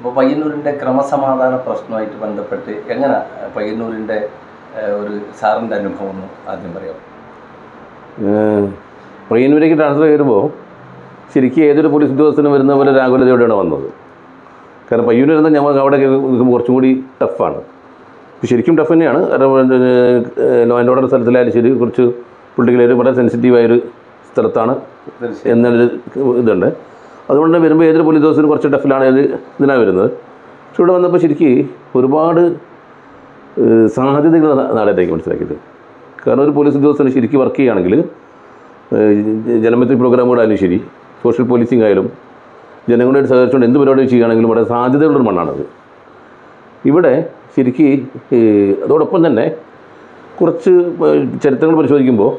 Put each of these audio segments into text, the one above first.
അപ്പോൾ പയ്യന്നൂരിൻ്റെ ക്രമസമാധാന പ്രശ്നമായിട്ട് ബന്ധപ്പെട്ട് എങ്ങനെ പയ്യന്നൂരിൻ്റെ ഒരു സാറിൻ്റെ അനുഭവം ഒന്ന് ആദ്യം പറയാം. പയ്യന്നൂരേക്ക് ട്രാൻസ്ഫർ ചെയ്യുമ്പോൾ ശരിക്കും ഏതൊരു പോലീസ് ഉദ്യോഗസ്ഥനും വരുന്ന പോലെ രാഘുലതയോടെയാണ് വന്നത്. കാരണം പയ്യന്നൂർ ഇരുന്ന് ഞങ്ങൾ അവിടെ കുറച്ചും കൂടി ടഫാണ്. ശരിക്കും ടഫ് തന്നെയാണ്. ലോ ആൻഡ് ഓർഡർ സ്ഥലത്തിലായാലും ശരി കുറച്ച് പൊളിറ്റിക്കലായിട്ട് വളരെ സെൻസിറ്റീവായൊരു സ്ഥലത്താണ് എന്നൊരു ഇതുണ്ട്. അതുകൊണ്ട് വരുമ്പോൾ ഏതൊരു പോലീസ് ഉദ്യോഗസ്ഥനും കുറച്ച് ടഫിലാണ് ഇതിനാണ് വരുന്നത്. പക്ഷെ ഇവിടെ വന്നപ്പോൾ ശരിക്കും ഒരുപാട് സാധ്യതകൾ നാടേക്ക് മനസ്സിലാക്കിയത്. കാരണം ഒരു പോലീസ് ഉദ്യോഗസ്ഥന് ശരിക്കും വർക്ക് ചെയ്യുകയാണെങ്കിൽ ജനമിത്രി പ്രോഗ്രാമുകളായാലും ശരി, സോഷ്യൽ പോലീസിംഗ് ആയാലും ജനങ്ങളോട് സഹകരിച്ചുകൊണ്ട് എന്ത് പരിപാടി ചെയ്യുകയാണെങ്കിലും വളരെ സാധ്യതയുള്ളൊരു മണ്ണാണത്. ഇവിടെ ശരിക്ക് അതോടൊപ്പം തന്നെ കുറച്ച് ചരിത്രങ്ങൾ പരിശോധിക്കുമ്പോൾ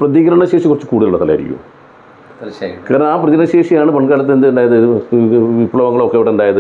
പ്രതികരണശേഷി കുറച്ച് കൂടുതലുള്ള സ്ഥലമായിരിക്കും. കാരണം ആ പ്രതികരണശേഷിയാണ് പൺകാലത്ത് എന്ത് ഉണ്ടായത്, വിപ്ലവങ്ങളൊക്കെ ഇവിടെ ഉണ്ടായത്,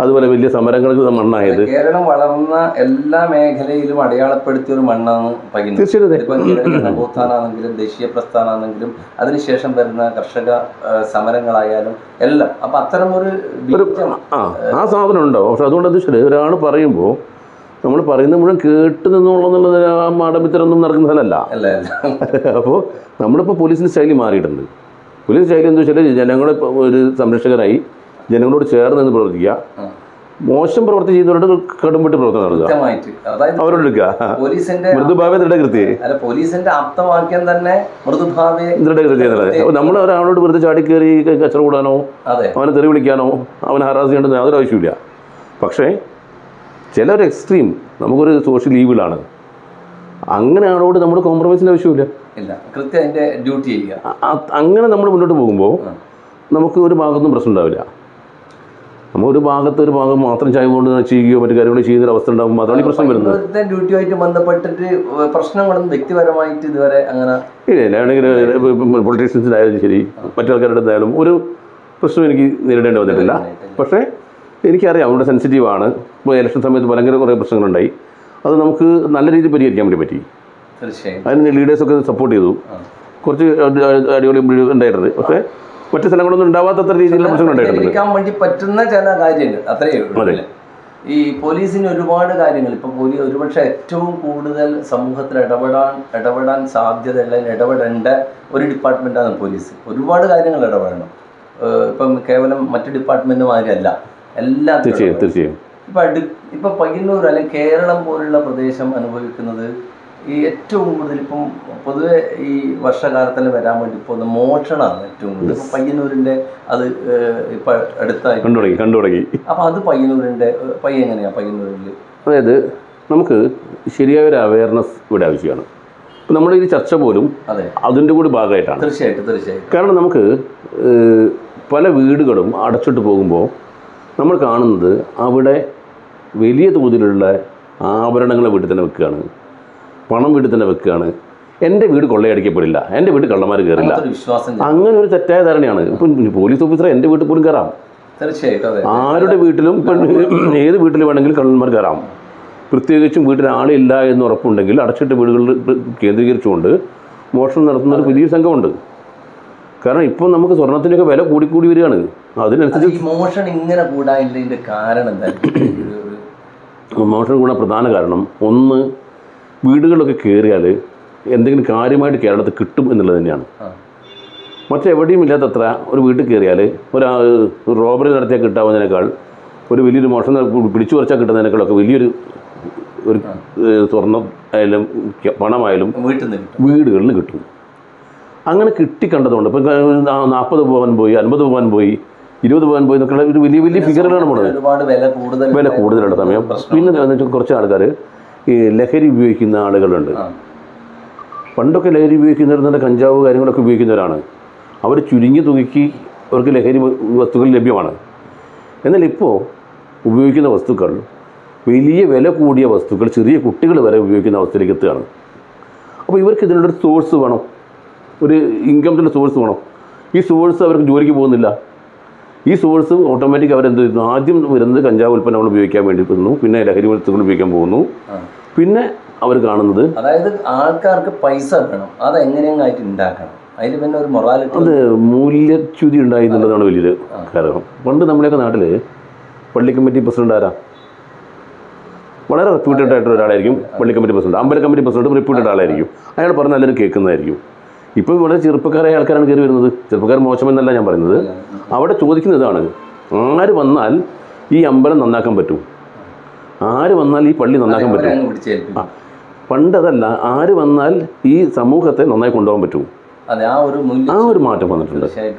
അതുപോലെ വലിയ സമരങ്ങൾക്ക് മണ്ണായത്. കേരളം വളർന്ന എല്ലാ മേഖലയിലും അടയാളപ്പെടുത്തിയ ഒരു മണ്ണാണ് പയ്യന്നൂർ. തീർച്ചയായിട്ടും നവോത്ഥാനാണെങ്കിലും ദേശീയ പ്രസ്ഥാനമാണെങ്കിലും അതിനുശേഷം വരുന്ന കർഷക സമരങ്ങളായാലും എല്ലാം. അപ്പം അത്തരം ഒരു ആ സാധനം ഉണ്ടോ. പക്ഷെ അതുകൊണ്ട് അത് ശരി ഒരാൾ പറയുമ്പോൾ നമ്മൾ പറയുന്നത് മുഴുവൻ കേട്ട് നിന്നുള്ളത് ആ മാടമ്പിത്തരൊന്നും നടക്കുന്ന സ്ഥലമല്ല. അപ്പോൾ നമ്മളിപ്പോൾ പോലീസിൻ്റെ ശൈലി മാറിയിട്ടുണ്ട്. പോലീസ് ശൈലി എന്താ വെച്ചാൽ ജനങ്ങളെ ഒരു സംരക്ഷകരായി ജനങ്ങളോട് ചേർന്ന് നിന്ന് പ്രവർത്തിക്കുക, മോശം പ്രവൃത്തി ചെയ്യുന്നവരോട് കടുംപെട്ട് പ്രവർത്തനം നടത്തുക, അവരോട് എടുക്കുക. മൃദുഭാവ്യ ദൃഢകൃത്യ, പോലീസിന്റെ ആപ്തവാക്യം തന്നെ ദൃഢകൃത്യ എന്നുള്ളത്. അപ്പോൾ നമ്മൾ ഒരാളോട് വെറുതെ ചാടിക്കയറി കച്ചറ കൂടാനോ അവനെ തെറി വിളിക്കാനോ അവനെ ഹറാസ് ചെയ്യേണ്ടത് യാതൊരു ആവശ്യമില്ല. പക്ഷേ ചിലൊരു എക്സ്ട്രീം നമുക്കൊരു സോഷ്യൽ ഈവിളാണ്, അങ്ങനെ ആളോട് നമ്മൾ കോംപ്രമൈസിൻ്റെ ആവശ്യമില്ല. ഡ്യൂട്ടി ചെയ്യുക. അങ്ങനെ നമ്മൾ മുന്നോട്ട് പോകുമ്പോൾ നമുക്ക് ഒരു ഭാഗത്തും പ്രശ്നം ഉണ്ടാവില്ല. നമ്മൾ ഒരു ഭാഗം മാത്രം ചായ കൊണ്ട് ചെയ്യുകയോ മറ്റു കാര്യങ്ങൾ ചെയ്യുന്നൊരു അവസ്ഥ ഉണ്ടാകുമ്പോൾ മാത്രമാണ് ഈ പ്രശ്നം വരുന്നത്. ഡ്യൂട്ടിയുമായിട്ട് ബന്ധപ്പെട്ടിട്ട് പ്രശ്നങ്ങളൊന്നും വ്യക്തിപരമായിട്ട് ഇതുവരെ അങ്ങനെ ഇല്ല. ആണെങ്കിൽ പൊളിറ്റീഷ്യൻസിനായാലും ശരി മറ്റു ആൾക്കാരുടെ എന്തായാലും ഒരു പ്രശ്നം എനിക്ക് നേരിടേണ്ടി വന്നിട്ടില്ല. പക്ഷേ എനിക്കറിയാം അവിടെ സെൻസിറ്റീവാണ്. ഇപ്പോൾ ഇലക്ഷൻ സമയത്ത് ഭയങ്കര കുറേ പ്രശ്നങ്ങളുണ്ടായി. അത് നമുക്ക് നല്ല രീതിയിൽ പരിഹരിക്കാൻ വേണ്ടി പറ്റി. അതിന് ലീഡേഴ്സൊക്കെ സപ്പോർട്ട് ചെയ്തു. കുറച്ച് അടിപൊളി ഉണ്ടായിട്ടുണ്ട്. പക്ഷേ മറ്റു സ്ഥലങ്ങളൊന്നും ഉണ്ടാവാത്തത്ര രീതിയിലുള്ള പ്രശ്നങ്ങൾ ഉണ്ടായിട്ടുണ്ട്. വേണ്ടി പറ്റുന്ന ചില കാര്യങ്ങൾ അത്രയേ ഉള്ളൂ. ഈ പോലീസിന് ഒരുപാട് കാര്യങ്ങൾ ഇപ്പോൾ ഒരുപക്ഷെ ഏറ്റവും കൂടുതൽ സമൂഹത്തിൽ ഇടപെടാൻ സാധ്യതയുള്ള ഇടപെടേണ്ട ഒരു ഡിപ്പാർട്ട്മെൻറ്റാണ് പോലീസ്. ഒരുപാട് കാര്യങ്ങൾ ഇടപെടണം. ഇപ്പം കേവലം മറ്റ് ഡിപ്പാർട്ട്മെൻറ്റ് മാതിരിയല്ല, എല്ലാ തീർച്ചയായും. ഇപ്പം പയ്യന്നൂർ അല്ലെങ്കിൽ കേരളം പോലുള്ള പ്രദേശം അനുഭവിക്കുന്നത് ഈ ഏറ്റവും കൂടുതൽ ഇപ്പം പൊതുവെ ഈ വർഷകാലത്തിൽ വരാൻ വേണ്ടി പോകുന്ന മോഷണമാണ് ഏറ്റവും കൂടുതൽ. ഇപ്പം പയ്യന്നൂരിൻ്റെ അത് ഇപ്പം അടുത്തായി കണ്ടു തുടങ്ങി. അപ്പം അത് എങ്ങനെയാണ് പയ്യന്നൂരിൽ? അതായത് നമുക്ക് ശരിയായ ഒരു അവയർനെസ് ഇവിടെ ആവശ്യമാണ്. ഇപ്പം നമ്മുടെ ഈ ചർച്ച പോലും അതിൻ്റെ കൂടി ഭാഗമായിട്ടാണ്. തീർച്ചയായിട്ടും. കാരണം നമുക്ക് പല വീടുകളും അടച്ചിട്ട് പോകുമ്പോൾ നമ്മൾ കാണുന്നത് അവിടെ വലിയ തോതിലുള്ള ആഭരണങ്ങൾ വീട്ടിൽ തന്നെ വെക്കുകയാണ്, പണം വീട്ടിൽ തന്നെ വെക്കുകയാണ്. എൻ്റെ വീട് കൊള്ളയടിക്കപ്പെടില്ല, എൻ്റെ വീട് കള്ളന്മാർ കയറില്ല, അങ്ങനെ ഒരു തെറ്റായ ധാരണയാണ്. ഇപ്പം പോലീസ് ഓഫീസറെ എൻ്റെ വീട്ടിൽ പോലും കയറാം. ആരുടെ വീട്ടിലും ഏത് വീട്ടിൽ വേണമെങ്കിലും കള്ളന്മാർ കയറാം. പ്രത്യേകിച്ചും വീട്ടിൽ ആളില്ല എന്ന് ഉറപ്പുണ്ടെങ്കിൽ അടച്ചിട്ട വീടുകളിൽ കേന്ദ്രീകരിച്ചുകൊണ്ട് മോഷണം നടത്തുന്ന ഒരു വലിയ സംഘമുണ്ട്. കാരണം ഇപ്പം നമുക്ക് സ്വർണത്തിൻ്റെയൊക്കെ വില കൂടിക്കൂടി വരികയാണ്. അതിനനുസരിച്ച് മോഷണം ഇങ്ങനെ കൂടാതിൻ്റെ കാരണം എന്തായാലും മോഷണം കൂടാൻ പ്രധാന കാരണം ഒന്ന്, വീടുകളിലൊക്കെ കയറിയാൽ എന്തെങ്കിലും കാര്യമായിട്ട് കേരളത്തിൽ കിട്ടും എന്നുള്ളത് തന്നെയാണ്. മറ്റെവിടെയും ഇല്ലാത്തത്ര ഒരു വീട്ടിൽ കയറിയാൽ ഒരു റോബറി നടത്തിയാൽ കിട്ടാവുന്നതിനേക്കാൾ ഒരു വലിയൊരു മോഷണം പിടിച്ചു പറിച്ചാൽ കിട്ടുന്നതിനേക്കാളൊക്കെ വലിയൊരു സ്വർണ്ണം ആയാലും പണമായാലും വീടുകളിൽ കിട്ടും. അങ്ങനെ കിട്ടിക്കണ്ടതുകൊണ്ട് ഇപ്പം 40 പവൻ പോയി, 50 പവൻ പോയി, 20 പവൻ പോയി എന്നൊക്കെയുള്ള ഒരു വലിയ ഫിഗറുകളാണ് പോണത്. വില കൂടുതലുള്ള സമയം. പിന്നെ കുറച്ച് ആൾക്കാർ ഈ ലഹരി ഉപയോഗിക്കുന്ന ആളുകളുണ്ട്. പണ്ടൊക്കെ ലഹരി ഉപയോഗിക്കുന്നവർ കഞ്ചാവ് കാര്യങ്ങളൊക്കെ ഉപയോഗിക്കുന്നവരാണ്. അവർ ചുരുങ്ങിയ തുകയ്ക്ക് അവർക്ക് ലഹരി വസ്തുക്കൾ ലഭ്യമാണ്. എന്നാൽ ഇപ്പോൾ ഉപയോഗിക്കുന്ന വസ്തുക്കൾ വലിയ വില കൂടിയ വസ്തുക്കൾ ചെറിയ കുട്ടികൾ വരെ ഉപയോഗിക്കുന്ന അവസ്ഥയിലേക്ക് എത്തുകയാണ്. അപ്പോൾ ഇവർക്ക് ഇതിനുള്ളൊരു സോഴ്സ് വേണം, ഒരു ഇൻകംസിൻ്റെ സോഴ്സ് വേണം. ഈ സോഴ്സ് അവർക്ക് ജോലിക്ക് പോകുന്നില്ല. ഈ സോഴ്സ് ഓട്ടോമാറ്റിക് അവരെന്ത് ചെയ്യുന്നു, ആദ്യം വരുന്നത് കഞ്ചാവ് ഉൽപ്പന്നങ്ങൾ ഉപയോഗിക്കാൻ വേണ്ടി പോകുന്നു, പിന്നെ ലഹരി വസ്തുക്കൾ ഉപയോഗിക്കാൻ പോകുന്നു, പിന്നെ അവർ കാണുന്നത് അതായത് ആൾക്കാർക്ക് പൈസ വേണം, അതെങ്ങനെയായിട്ട് ഉണ്ടാക്കണം. അതിൽ പിന്നെ ഒരു മൊറാലിറ്റി, അത് മൂല്യച്യുതി ഉണ്ടായി എന്നുള്ളതാണ് വലിയൊരു കാരണം. പണ്ട് നമ്മുടെയൊക്കെ നാട്ടിൽ പള്ളി കമ്മിറ്റി പ്രസിഡന്റ് ആരാ? വളരെ റെപ്യൂട്ടഡ് ആയിട്ടുള്ള ഒരാളായിരിക്കും പള്ളി കമ്മിറ്റി പ്രസിഡന്റ്. അമ്പല കമ്മിറ്റി പ്രസിഡന്റ് റെപ്യൂട്ടഡ് ആളായിരിക്കും. അയാൾ പറഞ്ഞ എല്ലാവരും കേൾക്കുന്നതായിരിക്കും. ഇപ്പോൾ വളരെ ചെറുപ്പക്കാരായ ആൾക്കാരാണ് കയറി വരുന്നത്. ചെറുപ്പക്കാർ മോശമെന്നല്ല ഞാൻ പറയുന്നത്. അവിടെ ചോദിക്കുന്നത് ഇതാണ്, ആര് വന്നാൽ ഈ അമ്പലം നന്നാക്കാൻ പറ്റും, ആര് വന്നാൽ ഈ പള്ളി നന്നാക്കാൻ പറ്റും. പണ്ടതല്ല, ആര് വന്നാൽ ഈ സമൂഹത്തെ നന്നായി കൊണ്ടുപോകാൻ പറ്റും. ആ ഒരു മാറ്റം വന്നിട്ടുണ്ട്.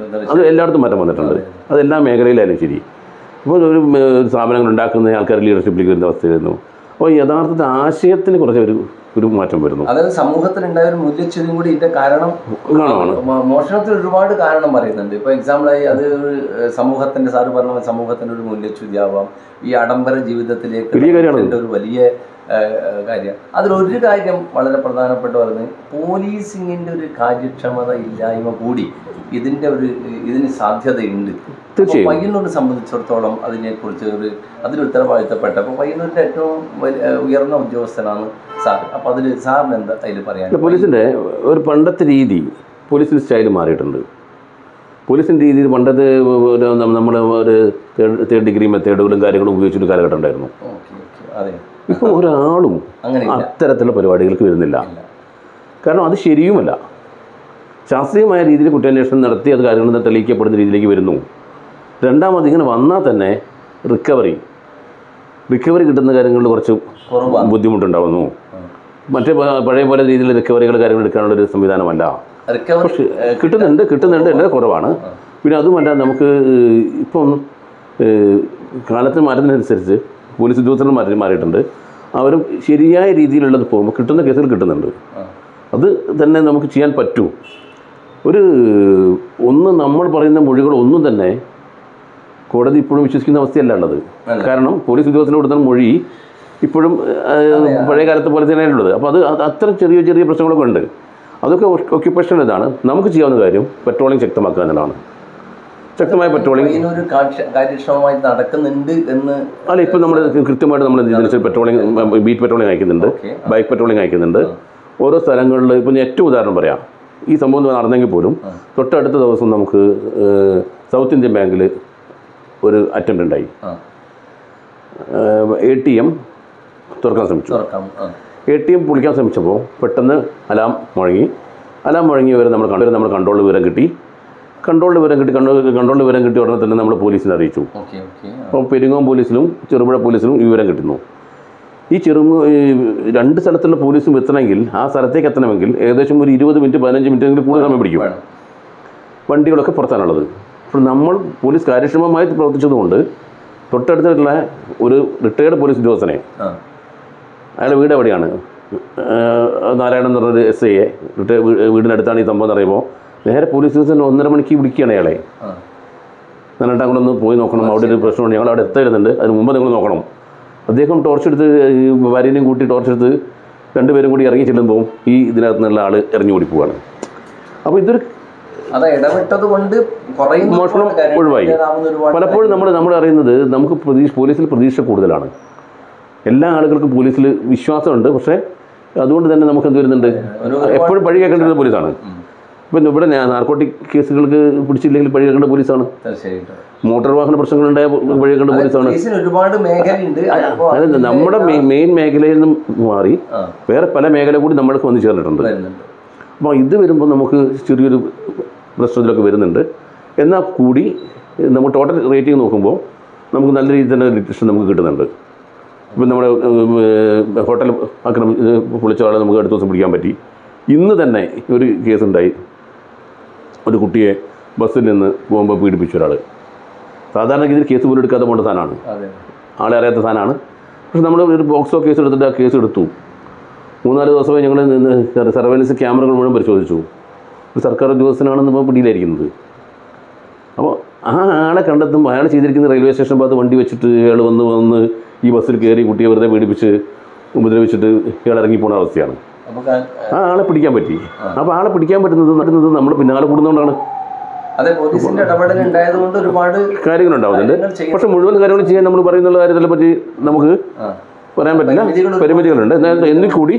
അത് എല്ലായിടത്തും മാറ്റം വന്നിട്ടുണ്ട്. അത് എല്ലാ മേഖലയിലായാലും ശരി. ഇപ്പോൾ ഒരു സ്ഥാപനങ്ങൾ ഉണ്ടാക്കുന്ന ആൾക്കാർ ലീഡർഷിപ്പിലേക്ക് വരുന്ന അവസ്ഥയായിരുന്നു. അപ്പോൾ യഥാർത്ഥത്തിൽ ആശയത്തിന് കുറച്ച് ഒരു മാറ്റം വരുന്നു. അതായത് സമൂഹത്തിലുണ്ടായ ഒരു മൂല്യച്യുതിയും കൂടി ഇതിന്റെ കാരണം മോഷണത്തിൽ ഒരുപാട് കാരണം പറയുന്നുണ്ട്. ഇപ്പോൾ എക്സാമ്പിളായി അത് സമൂഹത്തിന്റെ, സാറ് പറഞ്ഞ സമൂഹത്തിന്റെ ഒരു മൂല്യച്യുതി ആവാം, ഈ ആഡംബര ജീവിതത്തിലേക്ക് ഒരു വലിയ കാര്യം. അതിലൊരു കാര്യം വളരെ പ്രധാനപ്പെട്ട പറഞ്ഞ് പോലീസിങ്ങിൻ്റെ ഒരു കാര്യക്ഷമത ഇല്ലായ്മ കൂടി ഇതിന് സാധ്യതയുണ്ട്. പയ്യന്നൂരിനെ സംബന്ധിച്ചിടത്തോളം അതിനെക്കുറിച്ച് അതിന് ഉത്തരവാദിത്തപ്പെട്ട, അപ്പോൾ പയ്യന്നൂരിൻ്റെ ഏറ്റവും ഉയർന്ന ഉദ്യോഗസ്ഥനാണ് സാർ. അപ്പോൾ അതിൽ സാറിന് എന്താ അതിൽ പറയാൻ? പോലീസിൻ്റെ ഒരു പണ്ടത്തെ രീതി, പോലീസിൻ്റെ സ്റ്റൈൽ മാറിയിട്ടുണ്ട്. പോലീസിൻ്റെ രീതിയിൽ പണ്ടത്തെ നമ്മൾ ഒരു തേർഡ് ഡിഗ്രി മെത്തേഡുകളും കാര്യങ്ങളും ഉപയോഗിച്ചൊരു കാലഘട്ടം ഉണ്ടായിരുന്നു. ഇപ്പം ഒരാളും അത്തരത്തിലുള്ള പരിപാടികൾക്ക് വരുന്നില്ല. കാരണം അത് ശരിയുമല്ല. ശാസ്ത്രീയമായ രീതിയിൽ കുറ്റാന്വേഷണം നടത്തി അത് കാര്യങ്ങൾ തെളിയിക്കപ്പെടുന്ന രീതിയിലേക്ക് വരുന്നു. രണ്ടാമത് ഇങ്ങനെ വന്നാൽ തന്നെ റിക്കവറി കിട്ടുന്ന കാര്യങ്ങളിൽ കുറച്ച് ബുദ്ധിമുട്ടുണ്ടാവുന്നു. മറ്റേ പഴയ പോലെ രീതിയിൽ റിക്കവറികൾ കാര്യങ്ങൾ എടുക്കാനുള്ളൊരു സംവിധാനമല്ല. പക്ഷേ കിട്ടുന്നുണ്ട് എൻ്റെ കുറവാണ്. പിന്നെ അതുമല്ല, നമുക്ക് ഇപ്പം കാലത്തിന് മാറ്റുന്നതിനനുസരിച്ച് പോലീസ് ഉദ്യോഗസ്ഥർ മാറിയിട്ടുണ്ട്. അവരും ശരിയായ രീതിയിലുള്ളത് പോകുമ്പോൾ കിട്ടുന്ന കേസുകൾ കിട്ടുന്നുണ്ട്. അത് തന്നെ നമുക്ക് ചെയ്യാൻ പറ്റൂ. നമ്മൾ പറയുന്ന മൊഴികൾ ഒന്നും തന്നെ കോടതി ഇപ്പോഴും വിശ്വസിക്കുന്ന അവസ്ഥയല്ല ഉള്ളത്. കാരണം പോലീസ് ഉദ്യോഗസ്ഥന് കൊടുക്കുന്ന മൊഴി ഇപ്പോഴും പഴയ കാലത്തെ പോലെ തന്നെയാണ് ഉള്ളത്. അപ്പോൾ അത് അത്ര ചെറിയ പ്രശ്നങ്ങളൊക്കെ ഉണ്ട്. അതൊക്കെ ഒക്യുപ്പേഷൻ ഇതാണ്. നമുക്ക് ചെയ്യാവുന്ന കാര്യം പെട്രോളിംഗ് ശക്തമാക്കുക എന്നുള്ളതാണ്. ശക്തമായ പെട്രോളിംഗ് കാര്യക്ഷമമായി നടക്കുന്നുണ്ട് എന്ന് അല്ല. ഇപ്പം നമ്മൾ കൃത്യമായിട്ട് നമ്മൾ ഇതിനനുസരിച്ച് പെട്രോളിംഗ്, ബീറ്റ് പെട്രോളിംഗ് അയക്കുന്നുണ്ട്, ബൈക്ക് പെട്രോളിംഗ് അയക്കുന്നുണ്ട്. ഓരോ സ്ഥലങ്ങളിൽ ഇപ്പം ഏറ്റവും ഉദാഹരണം പറയാം, ഈ സംഭവം നടന്നെങ്കിൽ പോലും തൊട്ടടുത്ത ദിവസം നമുക്ക് സൗത്ത് ഇന്ത്യൻ ബാങ്കിൽ ഒരു അറ്റംപ്റ്റ് ഉണ്ടായി. ATM തുറക്കാൻ ശ്രമിച്ചു. ATM പൊളിക്കാൻ ശ്രമിച്ചപ്പോൾ പെട്ടെന്ന് അലാം മുഴങ്ങി വരെ നമ്മൾ കൺട്രോൾ വിവരം കിട്ടി. കൺട്രോൾ വിവരം കിട്ടി ഉടനെ തന്നെ നമ്മൾ പോലീസിനെ അറിയിച്ചു. അപ്പോൾ പെരിങ്ങോം പോലീസിലും ചെറുപുഴ പോലീസിലും ഈ വിവരം കിട്ടുന്നു. ഈ രണ്ട് സ്ഥലത്തുള്ള പോലീസും എത്തണമെങ്കിൽ, ആ സ്ഥലത്തേക്ക് എത്തണമെങ്കിൽ ഏകദേശം ഒരു 20 മിനിറ്റ് 15 മിനിറ്റെങ്കിലും കൂടുതൽ സമയം പിടിക്കും. വണ്ടികളൊക്കെ പുറത്താണുള്ളത്. അപ്പോൾ നമ്മൾ പോലീസ് കാര്യക്ഷമമായി പ്രവർത്തിച്ചതുകൊണ്ട് തൊട്ടടുത്തുള്ള ഒരു റിട്ടയേർഡ് പോലീസ് ഉദ്യോഗസ്ഥനെ, അയാളുടെ വീട് എവിടെയാണ്, നാരായണൻ എന്ന് പറഞ്ഞൊരു SI വീടിനടുത്താണ് ഈ സംഭവം എന്ന് പറയുമ്പോൾ നേരെ പോലീസ് സ്റ്റേഷനിൽ 1.5 മണിക്ക് വിളിക്കുകയാണ് അയാളെ. എന്നിട്ട് അങ്ങോട്ടൊന്ന് പോയി നോക്കണം, അവിടെ ഒരു പ്രശ്നമുണ്ട്, ഞങ്ങൾ അവിടെ എത്തായിരുന്നുണ്ട്, അതിന് മുമ്പ് നിങ്ങൾ നോക്കണം. അദ്ദേഹം ടോർച്ചെടുത്ത് ഭാര്യനെയും കൂട്ടി ടോർച്ചെടുത്ത് രണ്ടുപേരും കൂടി ഇറങ്ങി ചെല്ലുമ്പോൾ ഈ ഇതിനകത്ത് നിന്നുള്ള ആൾ ഇറങ്ങി ഓടി പോവുകയാണ്. അപ്പോൾ ഇതൊരു മോഷണം ഒഴിവായി. പലപ്പോഴും നമ്മൾ അറിയുന്നത് നമുക്ക് പോലീസിൽ പ്രതീക്ഷ കൂടുതലാണ്. എല്ലാ ആളുകൾക്കും പോലീസിൽ വിശ്വാസമുണ്ട്. പക്ഷേ അതുകൊണ്ട് തന്നെ നമുക്ക് എന്ത് വരുന്നുണ്ട്, എപ്പോഴും പഴി കേൾക്കേണ്ടത് പോലീസാണ്. ഇപ്പം ഇവിടെ നാർക്കോട്ടിക് കേസുകൾക്ക് പിടിച്ചില്ലെങ്കിൽ പഴി കേൾക്കേണ്ട പോലീസാണ്. മോട്ടോർ വാഹന പ്രശ്നങ്ങളുണ്ടായ പഴി കേൾക്കേണ്ട പോലീസാണ്. അതായത് നമ്മുടെ മെയിൻ മേഖലയിൽ നിന്നും മാറി വേറെ പല മേഖല കൂടി നമ്മൾക്ക് വന്നു ചേർന്നിട്ടുണ്ട്. അപ്പോൾ ഇത് വരുമ്പോൾ നമുക്ക് ചെറിയൊരു പ്രശ്നത്തിലൊക്കെ വരുന്നുണ്ട്. എന്നാൽ കൂടി നമ്മൾ ടോട്ടൽ റേറ്റിംഗ് നോക്കുമ്പോൾ നമുക്ക് നല്ല രീതിയിൽ തന്നെ ഡിറ്റക്ഷൻ നമുക്ക് കിട്ടുന്നുണ്ട്. ഇപ്പം നമ്മുടെ ഹോട്ടൽ പൊളിച്ച ആളെ നമുക്ക് അടുത്ത ദിവസം പിടിക്കാൻ പറ്റി. ഇന്ന് തന്നെ ഒരു കേസുണ്ടായി, ഒരു കുട്ടിയെ ബസ്സിൽ നിന്ന് പോകുമ്പോൾ പീഡിപ്പിച്ച ഒരാൾ. സാധാരണ രീതിയിൽ കേസ് പോലും എടുക്കാതെ പോകേണ്ട സാധനമാണ്, ആളെ അറിയാത്ത സാധനമാണ്. പക്ഷെ നമ്മൾ ഒരു പോക്സോ കേസ് എടുത്തിട്ട് ആ കേസ് എടുത്തു. 3-4 ദിവസമായി ഞങ്ങൾ സർവൈലൻസ് ക്യാമറകൾ മുഴുവൻ പരിശോധിച്ചു. ഒരു സർക്കാർ ഉദ്യോഗസ്ഥനാണെന്ന് ഇപ്പോൾ പിടിയിലായിരിക്കുന്നത്. അപ്പോൾ ആ ആളെ കണ്ടെത്തുമ്പോൾ അയാൾ ചെയ്തിരിക്കുന്ന റെയിൽവേ സ്റ്റേഷൻ ഭാഗത്ത് വണ്ടി വെച്ചിട്ട് അയാൾ വന്ന് ഈ ബസ്സിൽ കയറി കുട്ടിയെ വെറുതെ പീഡിപ്പിച്ച് ഉപദ്രവിച്ചിട്ട് ഇയാൾ ഇറങ്ങിപ്പോകുന്ന അവസ്ഥയാണ്. ആ ആളെ പിടിക്കാൻ പറ്റി. അപ്പോൾ ആളെ പിടിക്കാൻ പറ്റുന്നത് നമ്മൾ പിന്നാലെ കൂടുന്നതുകൊണ്ടാണ്. ഒരുപാട് കാര്യങ്ങളുണ്ടാവുന്നുണ്ട്. പക്ഷെ മുഴുവൻ കാര്യങ്ങൾ ചെയ്യാൻ നമ്മൾ പറയുന്ന കാര്യത്തിനെ പറ്റി നമുക്ക് പറയാൻ പറ്റില്ല, പരിമിതികളുണ്ട്. എന്നാൽ എന്നിൽ കൂടി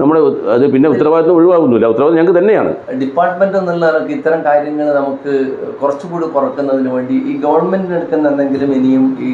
നമ്മുടെ അത് പിന്നെ ഉത്തരവാദിത്വം ഒഴിവാകുന്നില്ല, ഉത്തരവാദിത്വം ഞങ്ങൾക്ക് തന്നെയാണ്. ഡിപ്പാർട്ട്മെന്റ് എന്നുള്ളവർക്ക് ഇത്തരം കാര്യങ്ങൾ നമുക്ക് കുറച്ചുകൂടി കുറക്കുന്നതിന് വേണ്ടി ഈ ഗവൺമെന്റിന് എടുക്കുന്ന എന്തെങ്കിലും ഇനിയും ഈ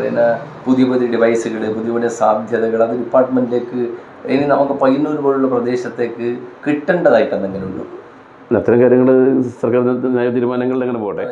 പിന്നെ പുതിയ പുതിയ ഡിവൈസുകൾ, പുതിയ പുതിയ സാധ്യതകൾ അത് ഡിപ്പാർട്ട്മെന്റിലേക്ക് ഇനി നമുക്ക് പയ്യന്നൂർ പോലുള്ള പ്രദേശത്തേക്ക് കിട്ടേണ്ടതായിട്ട് എന്തെങ്കിലും ഉണ്ടോ? അത്തരം കാര്യങ്ങൾ സർക്കാർ തീരുമാനങ്ങളിൽ അങ്ങനെ പോട്ടെ.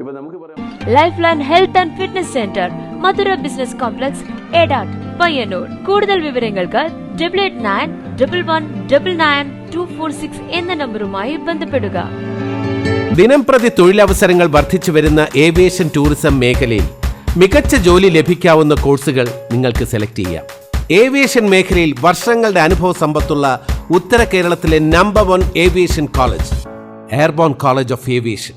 ഇപ്പൊ നമുക്ക് പറയാം life line health and fitness centre, Madhura business complex, Edat, Payyanur. കൂടുതൽ വിവരങ്ങൾക്ക് 8891199246 എന്ന നമ്പറുമായി ബന്ധപ്പെടുക. ദിനംപ്രതി തൊഴിലവസരങ്ങൾ വർദ്ധിച്ചു വരുന്ന ഏവിയേഷൻ ടൂറിസം മേഖലയിൽ മികച്ച ജോലി ലഭിക്കാവുന്ന കോഴ്സുകൾ നിങ്ങൾക്ക് സെലക്ട് ചെയ്യാം. ഏവിയേഷൻ മേഖലയിൽ വർഷങ്ങളുടെ അനുഭവ സമ്പത്തുള്ള ഉത്തര കേരളത്തിലെ number 1 aviation college, airborne college of aviation.